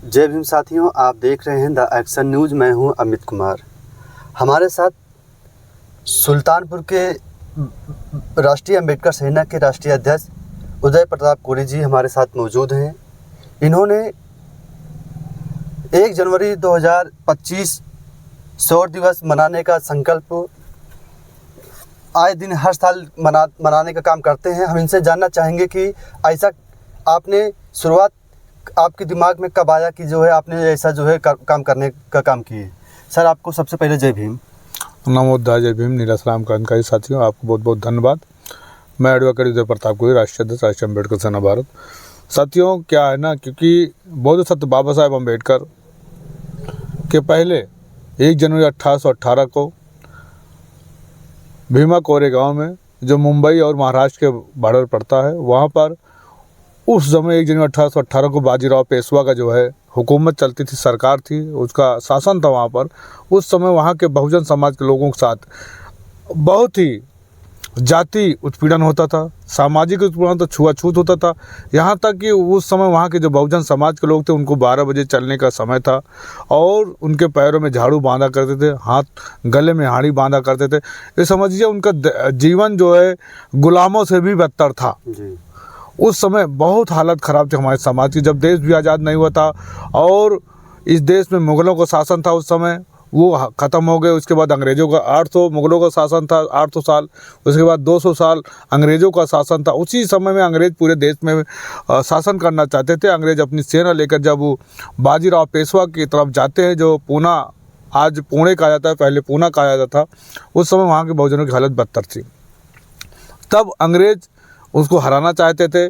जय भीम साथियों, आप देख रहे हैं द एक्शन न्यूज़। मैं हूं अमित कुमार। हमारे साथ सुल्तानपुर के राष्ट्रीय अम्बेडकर सेना के राष्ट्रीय अध्यक्ष उदय प्रताप कोरी जी हमारे साथ मौजूद हैं। इन्होंने 1 जनवरी 2025 शौर्य दिवस मनाने का संकल्प आए दिन हर साल मनाने का काम करते हैं। हम इनसे जानना चाहेंगे कि ऐसा आपने शुरुआत आपके दिमाग में कब आया कि जो है आपने ऐसा जो है काम करने का काम किए। सर, आपको सबसे पहले जय भीम। नमोद्धाय, जय भीम, निराश्राम क्रांतिकारी साथियों, आपको बहुत बहुत धन्यवाद। मैं एडवोकेट उदय प्रताप कोरी, राष्ट्रीय अध्यक्ष राष्ट्रीय अम्बेडकर सेना भारत। साथियों, क्या है ना, क्योंकि बौद्ध सत्य बाबा साहेब अम्बेडकर के पहले 1 जनवरी 1818 को भीमा कोरेगांव में, जो मुंबई और महाराष्ट्र के बॉर्डर पड़ता है, वहाँ पर उस समय 1 जनवरी 1818 को बाजीराव पेशवा का जो है हुकूमत चलती थी, सरकार थी, उसका शासन था वहाँ पर। उस समय वहाँ के बहुजन समाज के लोगों के साथ बहुत ही जाति उत्पीड़न होता था, सामाजिक उत्पीड़न, तो छुआछूत होता था। यहाँ तक कि उस समय वहाँ के जो बहुजन समाज के लोग थे, उनको 12 बजे चलने का समय था और उनके पैरों में झाड़ू बांधा करते थे, हाथ गले में हाड़ी बांधा करते थे। ये समझिए उनका जीवन जो है गुलामों से भी बदतर था जी। उस समय बहुत हालत ख़राब थी हमारे समाज की। जब देश भी आज़ाद नहीं हुआ था और इस देश में मुग़लों का शासन था, उस समय वो ख़त्म हो गए। उसके बाद अंग्रेज़ों का 800 मुग़लों का शासन था, 800 साल। उसके बाद 200 साल अंग्रेज़ों का शासन था। उसी समय में अंग्रेज़ पूरे देश में शासन करना चाहते थे। अंग्रेज़ अपनी सेना लेकर जब वो बाजीराव पेशवा की तरफ जाते हैं, जो पूना, आज पुणे कहा जाता है, पहले पूना कहा जाता था, उस समय वहाँ के बहुजनों की हालत बदतर थी। तब अंग्रेज़ उसको हराना चाहते थे,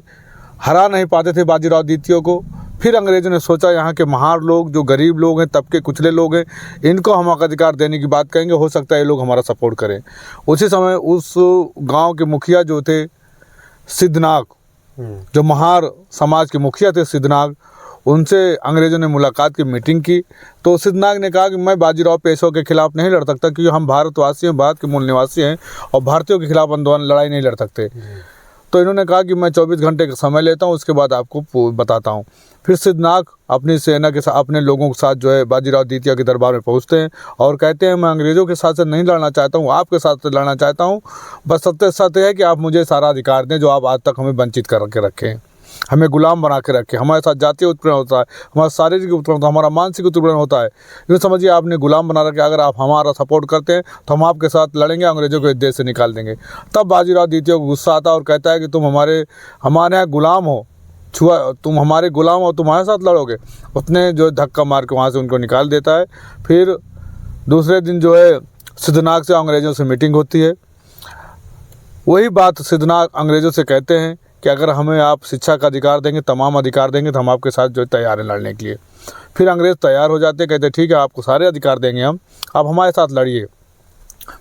हरा नहीं पाते थे बाजीराव द्वितीय को। फिर अंग्रेज़ों ने सोचा, यहाँ के महार लोग, जो गरीब लोग हैं, तबके कुचले लोग हैं, इनको हम हक अधिकार देने की बात कहेंगे, हो सकता है ये लोग हमारा सपोर्ट करें। उसी समय उस गांव के मुखिया जो थे सिद्धनाग, जो महार समाज के मुखिया थे सिद्धनाग, उनसे अंग्रेज़ों ने मुलाकात की, मीटिंग की। तो सिद्धनाग ने कहा कि मैं बाजीराव पेशवा के खिलाफ नहीं लड़ सकता, क्योंकि हम भारतवासी हैं, भारत के मूल निवासी हैं और भारतीयों के खिलाफ आंदोलन लड़ाई नहीं लड़ सकते। तो इन्होंने कहा कि मैं 24 घंटे का समय लेता हूँ, उसके बाद आपको बताता हूँ। फिर सिद्धनाग अपनी सेना के साथ, अपने लोगों के साथ जो है बाजीराव द्वितीय के दरबार में पहुँचते हैं और कहते हैं, मैं अंग्रेज़ों के साथ से नहीं लड़ना चाहता हूँ, आपके साथ से लड़ना चाहता हूँ। बस सत्य सत्य है कि आप मुझे सारा अधिकार दें जो आप आज तक हमें वंचित करके रखे हैं, हमें गुलाम बना के रखे। हमारे साथ जातीय उत्पीड़न होता है, हमारा शारीरिक उत्पीड़न होता है, हमारा मानसिक उत्पीड़न होता है। यूँ समझिए आपने गुलाम बना रखे। अगर आप हमारा सपोर्ट करते हैं तो हम आपके साथ लड़ेंगे, अंग्रेज़ों को इस देश से निकाल देंगे। तब बाजीराव द्वितीय को गुस्सा आता है और कहता है कि तुम हमारे यहाँ गुलाम हो, तुम हमारे गुलाम हो, तुम्हारे साथ लड़ोगे। उसने जो धक्का मार के वहाँ से उनको निकाल देता है। फिर दूसरे दिन जो है सिद्धनाग से अंग्रेज़ों से मीटिंग होती है। वही बात सिद्धनाग अंग्रेज़ों से कहते हैं कि अगर हमें आप शिक्षा का अधिकार देंगे, तमाम अधिकार देंगे, तो हम आपके साथ जो तैयार हैं लड़ने के लिए। फिर अंग्रेज़ तैयार हो जाते हैं, कहते हैं ठीक है, आपको सारे अधिकार देंगे हम, आप हमारे साथ लड़िए।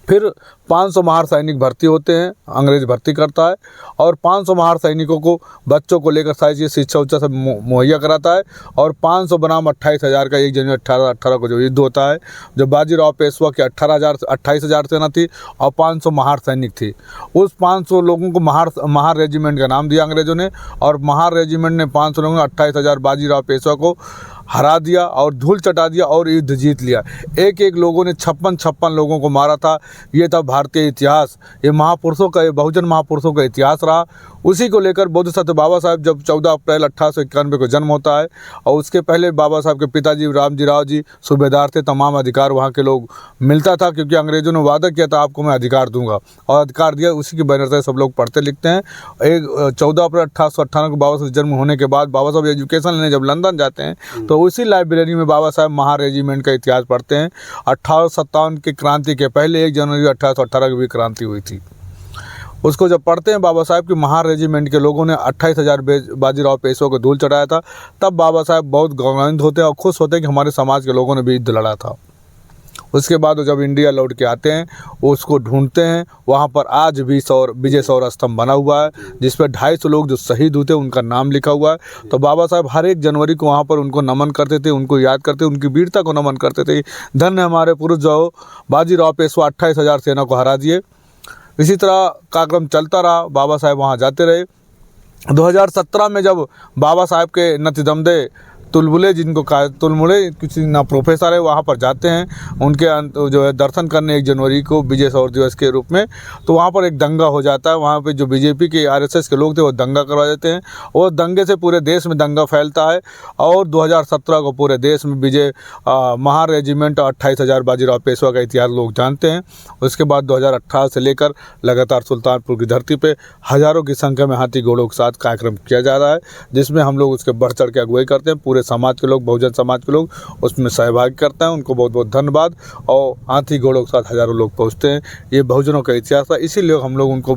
फिर 500 महार सैनिक भर्ती होते हैं, अंग्रेज़ भर्ती करता है और 500 महार सैनिकों को, बच्चों को लेकर सारी चीज़ शिक्षा उच्चा सब मुहैया कराता है। और 500 बनाम 28,000 का 1 जनवरी 1818 को जो युद्ध होता है, जो बाजीराव पेशवा की 28,000 सेना थी और 500 महार सैनिक थी। उस 500 लोगों को महार रेजिमेंट का नाम दिया अंग्रेज़ों ने, और महार रेजिमेंट ने 500 लोगों ने 28,000 बाजीराव पेशवा को हरा दिया और धूल चटा दिया और युद्ध जीत लिया। एक एक लोगों ने 56 लोगों को मारा था। ये था भारतीय इतिहास, ये महापुरुषों का, ये बहुजन महापुरुषों का इतिहास रहा। उसी को लेकर बौद्ध सत्य बाबा साहब, जब 14 अप्रैल 1891 को जन्म होता है, और उसके पहले बाबा साहब के पिताजी रामजी राव जी सूबेदार थे। तमाम अधिकार वहाँ के लोग मिलता था, क्योंकि अंग्रेज़ों ने वादा किया था आपको मैं अधिकार दूंगा, और अधिकार दिया। उसी की बैनर से सब लोग पढ़ते लिखते हैं। 14 अप्रैल 1898 को बाबा साहब जन्म होने के बाद बाबा साहब एजुकेशन लेने जब लंदन जाते हैं, तो उसी लाइब्रेरी में बाबा साहब महार रेजिमेंट का इतिहास पढ़ते हैं। 1857 की क्रांति के पहले 1 जनवरी 1818 की भी क्रांति हुई थी। उसको जब पढ़ते हैं, बाबा साहब की महार रेजिमेंट के लोगों ने 28,000 बाजीराव पेशवा को धूल चढ़ाया था। तब बाबा साहब बहुत गौरवान्वित होते हैं और खुश होते हैं कि हमारे समाज के लोगों ने भी युद्ध लड़ा था। उसके बाद वो जब इंडिया लौट के आते हैं, वो उसको ढूंढते हैं। वहाँ पर आज भी विजय शौर्य स्तंभ बना हुआ है, जिस पर 250 लोग जो शहीद हुए उनका नाम लिखा हुआ है। तो बाबा साहब हर 1 जनवरी को वहाँ पर उनको नमन करते थे, उनको याद करते, उनकी वीरता को नमन करते थे। धन्य हमारे पुरुष जो बाजीराव पेशवा 28,000 सेना को हरा दिए। इसी तरह का क्रम चलता रहा, बाबा साहब वहाँ जाते रहे। 2017 में जब बाबा साहब के नतिदमदे तुलमुले, जिनको कहा तुलमुले किसी ना प्रोफेसर है, वहाँ पर जाते हैं उनके जो है दर्शन करने 1 जनवरी को विजय शौर्य दिवस के रूप में। तो वहाँ पर एक दंगा हो जाता है। वहाँ पे जो बीजेपी के RSS के लोग थे वो दंगा करवा देते हैं और दंगे से पूरे देश में दंगा फैलता है। और 2017 को पूरे देश में विजय महार रेजिमेंट 28,000 बाजीराव पेशवा का इतिहास लोग जानते हैं। उसके बाद 2018 से लेकर लगातार सुल्तानपुर की धरती पर हज़ारों की संख्या में हाथी घोड़ों के साथ कार्यक्रम किया जा रहा है, जिसमें हम लोग उसके बढ़ चढ़ के अगुवाई करते हैं। पूरे समाज के लोग, बहुजन समाज के लोग उसमें सहभागी करते हैं। उनको बहुत बहुत धन्यवाद। और हाथी घोड़ों के साथ हज़ारों लोग पहुंचते हैं। ये बहुजनों का इतिहास था, इसीलिए हम लोग उनको,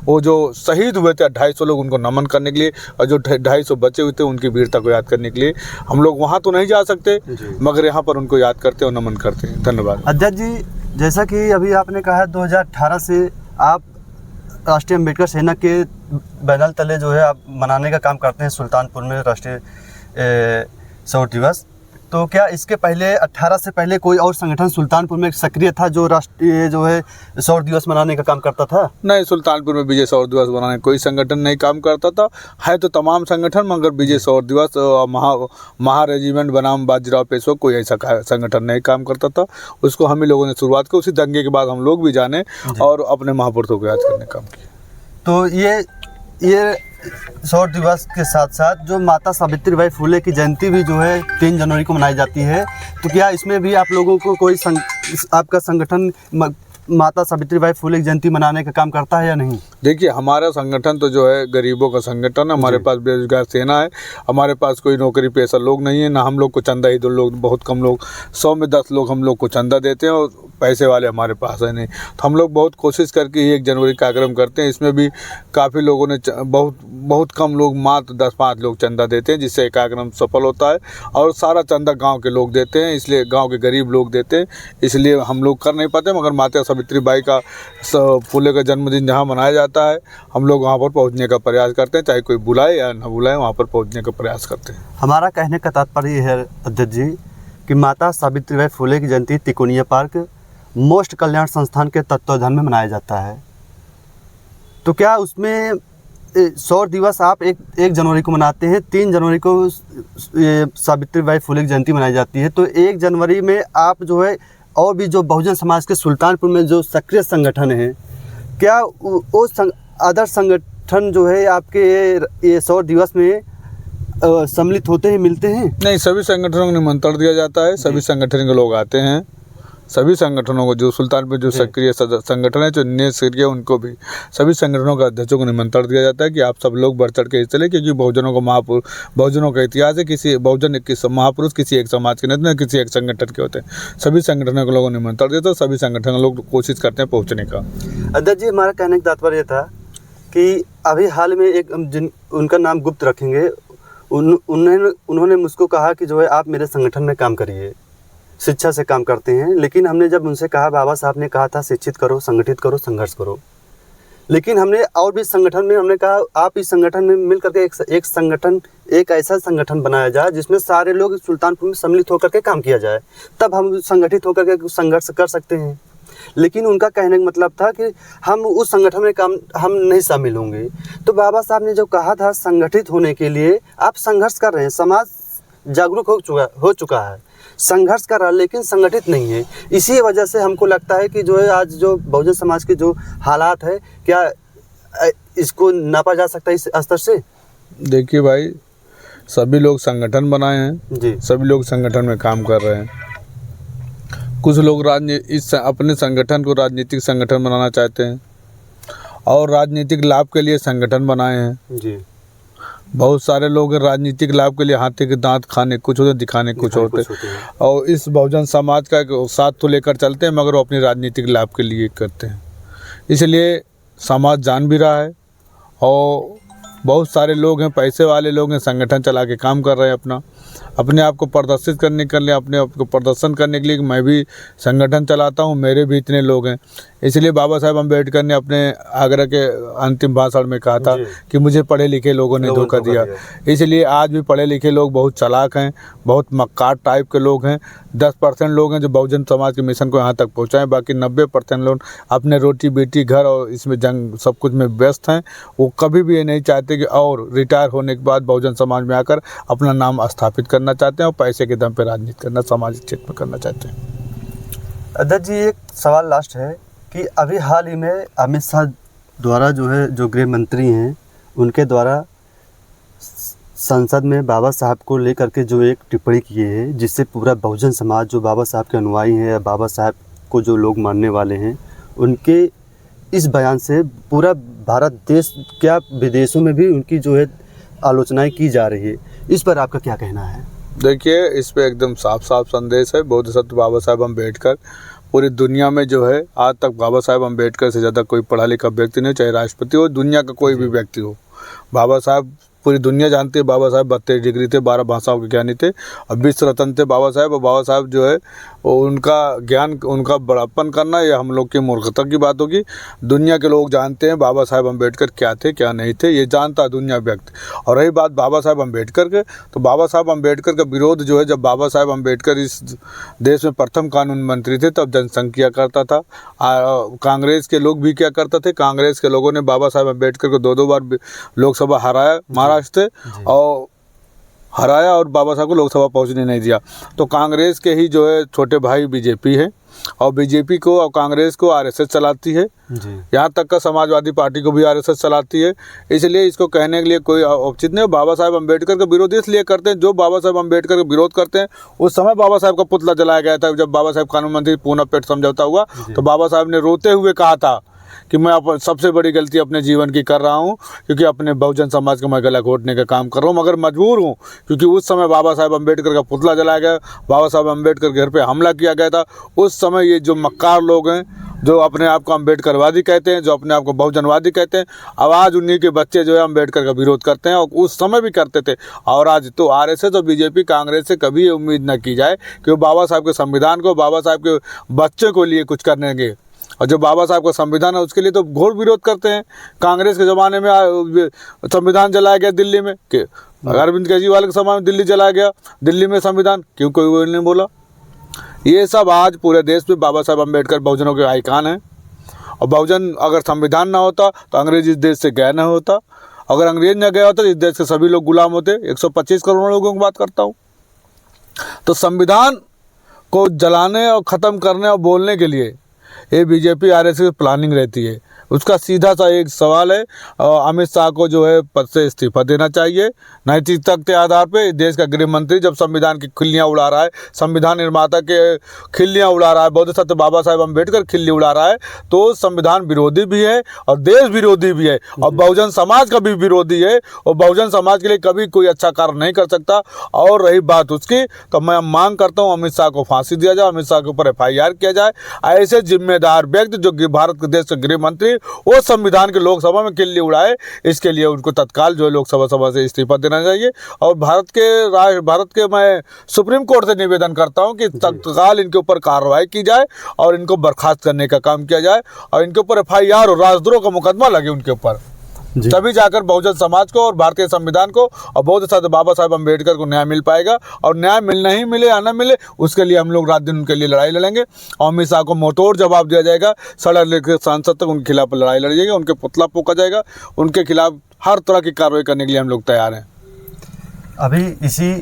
वो जो शहीद हुए थे 250 लोग, उनको नमन करने के लिए, और जो 250 बचे हुए थे उनकी वीरता को याद करने के लिए हम लोग वहाँ तो नहीं जा सकते, मगर यहाँ पर उनको याद करते और नमन करते हैं। धन्यवाद। अध्यक्ष जी, जैसा कि अभी आपने कहा 2018 से आप राष्ट्रीय अम्बेडकर सेना के बैनर तले जो है आप मनाने का काम करते हैं सुल्तानपुर में राष्ट्रीय शौर्य दिवस। तो क्या इसके पहले 18 से पहले कोई और संगठन सुल्तानपुर में सक्रिय था जो राष्ट्रीय जो है शौर्य दिवस मनाने का काम करता था? नहीं, सुल्तानपुर में विजय शौर्य दिवस मनाने कोई संगठन नहीं काम करता था। है तो तमाम संगठन, मगर विजय शौर्य दिवस महा रेजिमेंट बनाम बाजीराव पेशवा कोई ऐसा संगठन नहीं काम करता था। उसको हम ही लोगों ने शुरुआत की। उसी दंगे के बाद हम लोग भी जाने और अपने महापुरुषों को याद करने का काम किया। तो ये शौर्य दिवस के साथ साथ जो माता सावित्रीबाई फुले की जयंती भी जो है 3 जनवरी को मनाई जाती है, तो क्या इसमें भी आप लोगों को कोई आपका संगठन माता सावित्रीबाई फुले की जयंती मनाने का काम करता है या नहीं? देखिए, हमारा संगठन तो जो है गरीबों का संगठन है। हमारे पास बेरोजगार सेना है, हमारे पास कोई नौकरी पेशा लोग नहीं है, ना हम लोग को चंदा ही, तो लोग बहुत कम लोग, 100 में 10 लोग हम लोग को चंदा देते हैं और पैसे वाले हमारे पास है नहीं। तो हम लोग बहुत कोशिश करके 1 जनवरी कार्यक्रम करते हैं। इसमें भी काफ़ी लोगों ने बहुत कम लोग, मात्र 10-5 लोग चंदा देते हैं, जिससे कार्यक्रम सफल होता है। और सारा चंदा गांव के लोग देते हैं, इसलिए गांव के गरीब लोग देते हैं, इसलिए हम लोग कर नहीं पाते। मगर माता सावित्रीबाई का फुले का जन्मदिन जहाँ मनाया जाता है, हम लोग वहाँ पर पहुँचने का प्रयास करते हैं, चाहे कोई बुलाए या न बुलाए, वहाँ पर पहुँचने का प्रयास करते हैं। हमारा कहने का तात्पर्य ये है अध्यक्ष जी कि माता सावित्रीबाई फुले की जयंती तिकोनिया पार्क मोस्ट कल्याण संस्थान के तत्वावधान में मनाया जाता है। तो क्या उसमें शौर्य दिवस आप 1 जनवरी को मनाते हैं, 3 जनवरी को सावित्रीबाई फुले की जयंती मनाई जाती है, तो 1 जनवरी में आप जो है और भी जो बहुजन समाज के सुल्तानपुर में जो सक्रिय संगठन हैं, क्या वो आदर्श संगठन जो है आपके ये शौर्य दिवस में सम्मिलित होते हैं, मिलते हैं? नहीं, सभी संगठनों को निमंत्रण दिया जाता है, सभी संगठन के लोग आते हैं। सभी संगठनों को, जो सुल्तानपुर जो सक्रिय संगठन है, जो सक्रिय, उनको भी, सभी संगठनों के अध्यक्षों को निमंत्रण दिया जाता है कि आप सब लोग बढ़ चढ़ के हिस्से लें, क्योंकि बहुजनों का इतिहास है। किसी बहुजन महापुरुष किसी एक समाज के नहीं, किसी एक संगठन के होते हैं। सभी संगठनों के लोगों को निमंत्रण देते हैं, सभी संगठन के लोग कोशिश करते हैं पहुँचने का। अध्यक्ष जी, हमारा कहने का तात्पर्य था कि अभी हाल में एक उनका नाम गुप्त रखेंगे, उन्होंने मुझको कहा कि जो है आप मेरे संगठन में काम करिए, शिक्षा से काम करते हैं। लेकिन हमने जब उनसे कहा, बाबा साहब ने कहा था शिक्षित करो, संगठित करो, संघर्ष करो, लेकिन हमने और भी संगठन में हमने कहा आप इस संगठन में मिल करके एक ऐसा संगठन बनाया जाए जिसमें सारे लोग सुल्तानपुर में सम्मिलित होकर के काम किया जाए, तब हम संगठित होकर के संघर्ष कर सकते हैं। लेकिन उनका कहने का मतलब था कि हम उस संगठन में हम नहीं शामिल होंगे। तो बाबा साहब ने जो कहा था संगठित होने के लिए, आप संघर्ष कर रहे हैं, समाज जागरूक हो चुका है, संघर्ष कर रहा है, लेकिन संगठित नहीं है। इसी वजह से हमको लगता है कि जो है आज जो बहुजन समाज के जो हालात है, क्या इसको नापा जा सकता है इस स्तर से? देखिए भाई, सभी लोग संगठन बनाए हैं जी, सभी लोग संगठन में काम कर रहे हैं। कुछ लोग अपने संगठन को राजनीतिक संगठन बनाना चाहते हैं और राजनीतिक लाभ के लिए संगठन बनाए हैं जी। बहुत सारे लोग राजनीतिक लाभ के लिए हाथी के दांत खाने कुछ होते, दिखाने कुछ होते हैं। और इस बहुजन समाज का साथ तो लेकर चलते हैं, मगर वो अपनी राजनीतिक लाभ के लिए करते हैं। इसलिए समाज जान भी रहा है और बहुत सारे लोग हैं, पैसे वाले लोग हैं, संगठन चला के काम कर रहे हैं, अपने आप को प्रदर्शित करने के लिए, अपने आप को प्रदर्शन करने के लिए कि मैं भी संगठन चलाता हूँ, मेरे भी इतने लोग हैं। इसलिए बाबा साहब अम्बेडकर ने अपने आगरा के अंतिम भाषण में कहा था कि मुझे पढ़े लिखे लोगों ने धोखा दिया। इसलिए आज भी पढ़े लिखे लोग बहुत चालाक हैं, बहुत मक्कार टाइप के लोग हैं। 10% लोग हैं जो बहुजन समाज के मिशन को यहाँ तक पहुँचाएँ, बाकी 90% लोग अपने रोटी बेटी घर और इसमें जंग सब कुछ में व्यस्त हैं। वो कभी भी ये नहीं चाहते चाहते कि और रिटायर होने के बाद बहुजन समाज में आकर अपना नाम स्थापित करना चाहते हैं और पैसे के दम पर राजनीति करना, सामाजिक क्षेत्र में करना चाहते हैं। अध्यक्ष जी, एक सवाल लास्ट है कि अभी हाल ही में अमित शाह द्वारा जो गृह मंत्री हैं, उनके द्वारा संसद में बाबा साहब को लेकर के जो एक टिप्पणी की है, जिससे पूरा बहुजन समाज जो बाबा साहब के अनुयायी हैं या बाबा साहब को जो लोग मानने वाले हैं, उनके इस बयान से पूरा भारत देश क्या विदेशों में भी उनकी जो है आलोचनाएं की जा रही है। इस पर आपका क्या कहना है? देखिए, इस पे एकदम साफ साफ संदेश है। बोधिसत्व बाबा साहब अम्बेडकर पूरी दुनिया में जो है, आज तक बाबा साहब अम्बेडकर से ज़्यादा कोई पढ़ा लिखा व्यक्ति नहीं, चाहे राष्ट्रपति हो, दुनिया का कोई भी व्यक्ति हो। बाबा साहब पूरी दुनिया जानती है। बाबा साहब 32 डिग्री थे, 12 भाषाओं के ज्ञानी थे और विश्व रत्न थे बाबा साहब। और बाबा साहब जो है उनका ज्ञान, उनका बड़ापन करना ये हम लोग की मूर्खता की बात होगी। दुनिया के लोग जानते हैं बाबा साहब अम्बेडकर क्या थे क्या नहीं थे, ये जानता है दुनिया व्यक्ति। और रही बात बाबा साहब अम्बेडकर के, तो बाबा साहब अम्बेडकर का विरोध जो है, जब बाबा साहब अम्बेडकर इस देश में प्रथम कानून मंत्री थे तब जनसंघ किया करता था। कांग्रेस के लोग भी क्या करते थे, कांग्रेस के लोगों ने बाबा साहब अम्बेडकर को 2-2 बार लोकसभा हराया महाराष्ट्र से, और हराया और बाबा साहब को लोकसभा पहुंचने नहीं दिया। तो कांग्रेस के ही जो है छोटे भाई बीजेपी है, और बीजेपी को और कांग्रेस को आरएसएस चलाती है, यहाँ तक का समाजवादी पार्टी को भी आरएसएस चलाती है। इसलिए इसको कहने के लिए कोई औचित्य नहीं। बाबा साहब अम्बेडकर का विरोध इसलिए करते हैं, जो बाबा साहब अम्बेडकर का विरोध करते हैं उस समय बाबा साहब का पुतला जलाया गया था। जब बाबा साहब कानून मंत्री पूना पेट समझौता हुआ तो बाबा साहब ने रोते हुए कहा था कि मैं सबसे बड़ी गलती अपने जीवन की कर रहा हूं, क्योंकि अपने बहुजन समाज का मैं गला घोटने का काम कर रहा हूं, मगर मजबूर हूं, क्योंकि उस समय बाबा साहब अम्बेडकर का पुतला जलाया गया, बाबा साहब अम्बेडकर के घर पे हमला किया गया था। उस समय ये जो मक्कार लोग हैं, जो अपने आप को अम्बेडकरवादी कहते हैं, जो अपने आप को बहुजनवादी कहते हैं, अब आज उन्हीं के बच्चे जो है अम्बेडकर का विरोध करते हैं, और उस समय भी करते थे। और आज तो आरएसएस और बीजेपी कांग्रेस से कभी ये उम्मीद न की जाए कि वो बाबा साहब के संविधान को, बाबा साहब के बच्चे को लिए कुछ करेंगे। और जो बाबा साहब का संविधान है उसके लिए तो घोर विरोध करते हैं। कांग्रेस के ज़माने में संविधान जलाया गया दिल्ली में, कि अरविंद केजरीवाल के समय में दिल्ली जलाया गया, दिल्ली में संविधान क्यों कोई नहीं बोला। ये सब आज पूरे देश में बाबा साहब अम्बेडकर बहुजनों के आइकान हैं। और बहुजन अगर संविधान ना होता तो अंग्रेज इस देश से गया न होता, अगर अंग्रेज न गया होता तो इस देश के सभी लोग गुलाम होते। 125 करोड़ लोगों की बात करता हूँ। तो संविधान को जलाने और ख़त्म करने और बोलने के लिए ये बीजेपी आरएसएस की प्लानिंग रहती है। उसका सीधा सा एक सवाल है, अमित शाह को जो है पद से इस्तीफा देना चाहिए नैतिकता के आधार पे। देश का गृह मंत्री जब संविधान की खिल्लियाँ उड़ा रहा है, संविधान निर्माता के खिल्लियाँ उड़ा रहा है, बोधिसत्व बाबा साहब अम्बेडकर खिल्ली उड़ा रहा है, तो संविधान विरोधी भी है और देश विरोधी भी है और बहुजन समाज का भी विरोधी है। और बहुजन समाज के लिए कभी कोई अच्छा कार्य नहीं कर सकता। और रही बात उसकी, तो मैं मांग करता हूँ अमित शाह को फांसी दिया जाए, अमित शाह के ऊपर FIR किया जाए। ऐसे जिम्मेदार व्यक्ति जो भारत के देश के गृह मंत्री वो संविधान के लोकसभा में किल्ली उड़ाए, इसके लिए उनको तत्काल जो है लोकसभा सभा से इस्तीफा देना चाहिए। और भारत के मैं सुप्रीम कोर्ट से निवेदन करता हूं कि तत्काल इनके ऊपर कार्रवाई की जाए और इनको बर्खास्त करने का काम किया जाए और इनके ऊपर FIR और राजद्रोह का मुकदमा लगे उनके ऊपर। तभी जाकर बहुजन समाज को और भारतीय संविधान को और बोधिसत्व बाबा साहब अम्बेडकर को न्याय मिल पाएगा। और न्याय नहीं मिले या न मिले, उसके लिए हम लोग रात दिन उनके लिए लड़ाई लड़ेंगे और अमित शाह को मुंहतोड़ जवाब दिया जाएगा। सड़क लेकर सांसद तक उनके खिलाफ लड़ाई लड़ी जाएगी, उनके पुतला फूंका जाएगा, उनके खिलाफ हर तरह की कार्रवाई करने के लिए हम लोग तैयार हैं। अभी इसी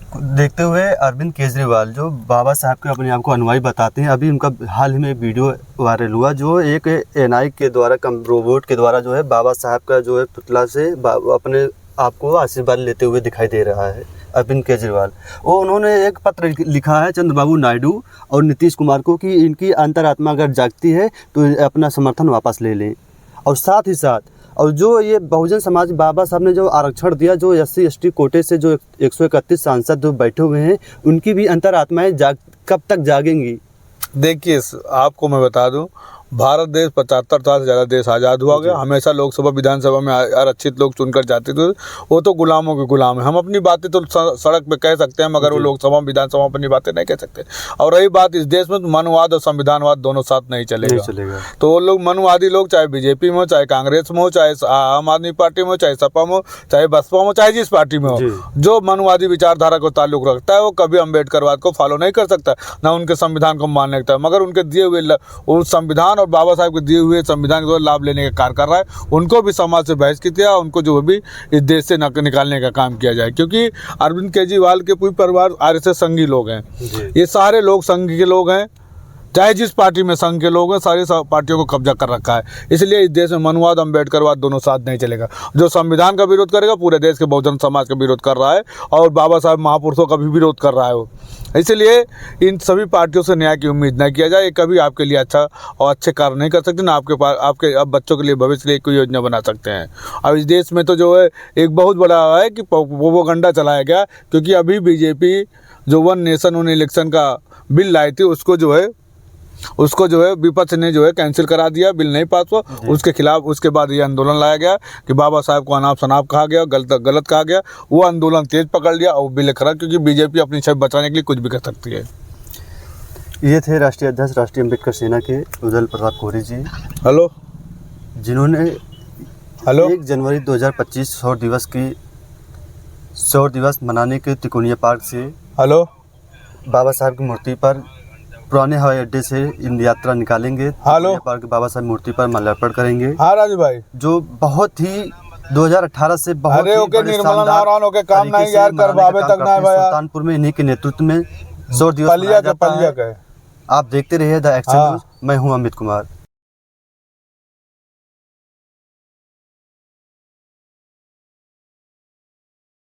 देखते हुए अरविंद केजरीवाल जो बाबा साहब के अपने आप को अनुयायी बताते हैं, अभी उनका हाल ही में वीडियो वायरल हुआ जो एक NI के द्वारा रोबोट के द्वारा जो है बाबा साहब का जो है पुतला से अपने आप को आशीर्वाद लेते हुए दिखाई दे रहा है अरविंद केजरीवाल। वो उन्होंने एक पत्र लिखा है चंद्रबाबू नायडू और नीतीश कुमार को कि इनकी अंतरात्मा अगर जागती है तो अपना समर्थन वापस ले लें। और साथ ही साथ और जो ये बहुजन समाज बाबा साहब ने जो आरक्षण दिया, जो SC ST कोटे से जो 131 सांसद जो बैठे हुए हैं, उनकी भी अंतरात्माएं कब तक जागेंगी? देखिए, आपको मैं बता दूं, भारत देश 75 साल से ज़्यादा देश आज़ाद हुआ गया। हमेशा लोकसभा विधानसभा में आरक्षित लोग चुनकर जाते थे, वो तो गुलामों के गुलाम है। हम अपनी बातें तो सड़क पे कह सकते हैं, मगर वो लोकसभा विधानसभा में अपनी बातें नहीं कह सकते। और रही बात, इस देश में मनुवाद और संविधानवाद दोनों साथ नहीं चलेगा। तो वो लोग मनुवादी लोग, चाहे बीजेपी में हो, चाहे कांग्रेस में हो, चाहे आम आदमी पार्टी में हो, चाहे सपा में हो, चाहे बसपा में हो, चाहे जिस पार्टी में हो, जो मनुवादी विचारधारा को ताल्लुक रखता है वो कभी अम्बेडकरवाद को फॉलो नहीं कर सकता, ना उनके संविधान को मान्य रखता है। मगर उनके दिए हुए उस संविधान संविधान और बाबा साहब के दिए हुए संविधान का लाभ लेने का कार्य कर रहा है, उनको भी समाज से बहिष्कृत किया, उनको जो भी इस देश से निकालने का काम किया जाए। क्योंकि अरविंद केजरीवाल के पूरे परिवार आरएसएस संघी लोग हैं, ये सारे लोग संघ के लोग हैं, चाहे जिस पार्टी में संघ के लोग हैं, सारी पार्टियों को कब्जा कर रखा है। इसलिए इस देश में मनुवाद अम्बेडकरवाद दोनों साथ नहीं चलेगा। जो संविधान का विरोध करेगा पूरे देश के बहुजन समाज का विरोध कर रहा है और बाबा साहब महापुरुषों का भी विरोध कर रहा है वो। इसलिए इन सभी पार्टियों से न्याय की उम्मीद न किया जाए। ये कभी आपके लिए अच्छा और अच्छे कार्य नहीं कर सकते, ना आपके पास आपके अब बच्चों के लिए भविष्य के लिए कोई योजना बना सकते हैं। अब इस देश में तो जो है एक बहुत बड़ा है कि प्रोपेगेंडा चलाया गया, क्योंकि अभी बीजेपी जो वन नेशन वन इलेक्शन का बिल लाई थी उसको जो है विपक्ष ने जो है कैंसिल करा दिया, बिल नहीं पास हुआ। उसके खिलाफ उसके बाद ये आंदोलन लाया गया कि बाबा साहब को अनाप शनाप कहा गया, गलत कहा गया। वो आंदोलन तेज पकड़ लिया और बिल खरा, क्योंकि बीजेपी अपनी छवि बचाने के लिए कुछ भी कर सकती है। ये थे राष्ट्रीय अध्यक्ष राष्ट्रीय अम्बेडकर सेना के उज्जवल प्रताप कोहरे जी। हेलो, जिन्होंने हेलो 1 जनवरी 2025 शौर्य दिवस मनाने के तिकोनिया पार्क से हेलो बाबा साहब की मूर्ति पर पुराने हवाई अड्डे से इन यात्रा निकालेंगे। तिकोनिया पार्क बाबा साहब मूर्ति पर माल्यार्पण करेंगे। हाँ राजू भाई, जो बहुत ही 2018 से बहुत अरे ही ओके बड़े निर्मला शानदार नारायण ओके काम तरीके नहीं से यार मनाने कर का बाबे काम तक ना है करते हैं। भाई, सुल्तानपुर में इन्हीं के नेतृत्व में शौर्य दिवस मनाया जाता है। पलिया का है। आप देखते रहिए द एक्शन हाँ। न्यूज़। मैं हूं अमित कुमार।